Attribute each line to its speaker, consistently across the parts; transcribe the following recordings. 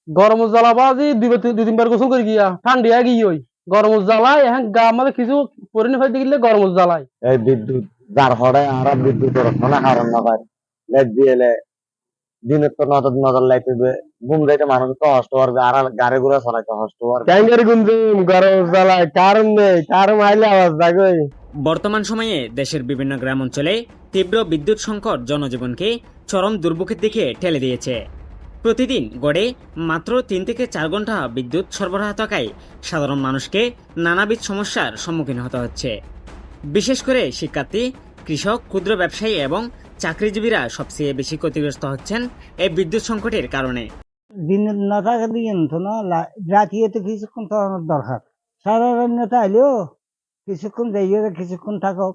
Speaker 1: গরম জ্বালাবাজি দুই তিনবার গোসল করে গিয়া ঠান্ডা গিয়ে ওই গরম জ্বালায় এখন গা আমাদের কিছু পরিণত হইতে গেলে গরম জ্বালায়
Speaker 2: এই বিদ্যুৎ যার ফলে আর বিদ্যুতের কোনো কারণ না পায় লাইট দিয়ে দিনের তো নজর নজর লাইতে ঘুম যাইতে মানুষ তো কষ্ট করবে আর গাড়ি ঘোড়া চালাইতে কষ্ট করবে
Speaker 1: ট্যাঙ্কের গুঞ্জুম গরম জ্বালায় কারণ নেই কারণ আইলে আওয়াজ জাগে।
Speaker 3: বর্তমান সময়ে দেশের বিভিন্ন গ্রাম অঞ্চলে তীব্র বিদ্যুৎ সংকট জনজীবনকে চরম দুর্ভোগের দিকে ঠেলে দিয়েছে। প্রতিদিন গড়ে মাত্র 3 থেকে 4 ঘন্টা বিদ্যুৎ সরবরাহ থাকায় সাধারণ মানুষকে নানাবিধ সমস্যার সম্মুখীন হতে হচ্ছে। বিশেষ করে শিক্ষার্থী, কৃষক, ক্ষুদ্র ব্যবসায়ী এবং চাকরিজীবীরা সবচেয়ে বেশি ক্ষতিগ্রস্ত হচ্ছেন এই বিদ্যুৎ সংকটের কারণে।
Speaker 4: দিনে না থাকা দিয়ে তো না রাতিয়ে তো কিছুক্ষণ তো আমার দরকার সারা রান্নাতে আইলেও কিছুক্ষণ যাইয়ে কিছুক্ষণ থাকক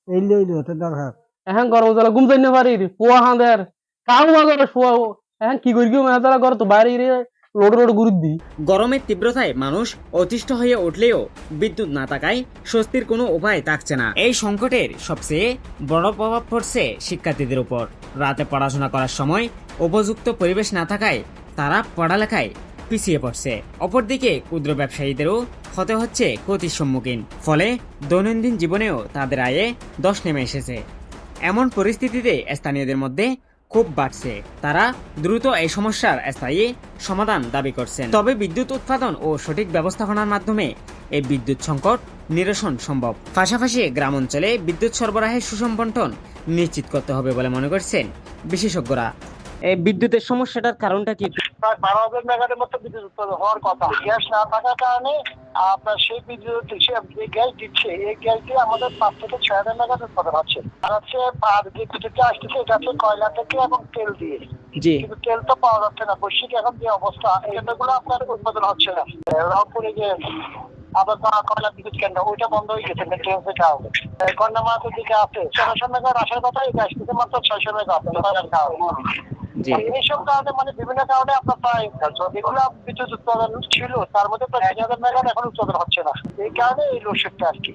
Speaker 4: এই লইলেও তো দরকার।
Speaker 1: এখন গরম জ্বালা ঘুম যাইতে পারি পোয়া হাঁদের কাউ মাঝে শোয়া এখন কি করি গিয়ে মেলা ঘর তো বাইরে লোড লোড গুরুত দি।
Speaker 3: গরমের তীব্রতায় মানুষ অতিষ্ঠ হয়ে উঠলেও বিদ্যুৎ না থাকায় স্বস্তির কোনো উপায় থাকছে না। এই সংকটের সবচেয়ে বড় প্রভাব পড়ছে শিক্ষার্থীদের উপর। রাতে পড়াশোনা করার সময় উপযুক্ত পরিবেশ না থাকায় তারা পড়ালেখায় পিছিয়ে পড়ছে। অপরদিকে ক্ষুদ্র ব্যবসায়ীদেরও হতে হচ্ছে ক্ষতির সম্মুখীন, ফলে দৈনন্দিন জীবনেও তাদের আয়ে ধস নেমে এসেছে। এমন পরিস্থিতিতে স্থানীয়দের মধ্যে খুব বাড়ছে। তারা দ্রুত এই সমস্যার স্থায়ী সমাধান দাবি করছেন। তবে বিদ্যুৎ উৎপাদন ও সঠিক ব্যবস্থাপনার মাধ্যমে এই বিদ্যুৎ সংকট নিরসন সম্ভব। পাশাপাশি গ্রাম অঞ্চলে বিদ্যুৎ সরবরাহের সুষম বন্টন নিশ্চিত করতে হবে বলে মনে করছেন বিশেষজ্ঞরা। এই বিদ্যুতের সমস্যাটার কারণটা কি?
Speaker 5: প্রায় 12,000 মেগাওয়াটের মতো বিদ্যুৎ উৎপাদন হওয়ার কথা। গ্যাস না থাকার কারণে আপনার সেই বিদ্যুৎ যে গ্যাস দিচ্ছে এই গ্যাস দিয়ে আমাদের 5 থেকে 6,000 মেগাওয়াট উৎপাদন হচ্ছে। আর হচ্ছে আর যে বিদ্যুৎটা আসতেছে এটা হচ্ছে কয়লা থেকে এবং তেল দিয়ে।
Speaker 3: জি,
Speaker 5: কিন্তু তেল তো পাওয়া যাচ্ছে না। বৈশ্বিক এখন যে অবস্থা এগুলো আপনার উৎপাদন হচ্ছে না। রংপুরে যে আবার কয়লা বিদ্যুৎ কেন্দ্র ওইটা বন্ধ হয়ে গেছে মেনটেন্যান্সের কারণে। কন্যামাতের দিকে আছে 600 মেগাওয়াট আসার কথা, এটা আসতেছে মাত্র 600 মেগাওয়াট কারণে। এইসব কারণে মানে বিভিন্ন কারণে আপনার প্রায় যেগুলো বিদ্যুৎ উৎপাদন ছিল তার মধ্যে প্রায় 3,000 মেগাওয়াট এখন উৎপাদন হচ্ছে না। এই কারণে এই লোডশেডটা আর কি।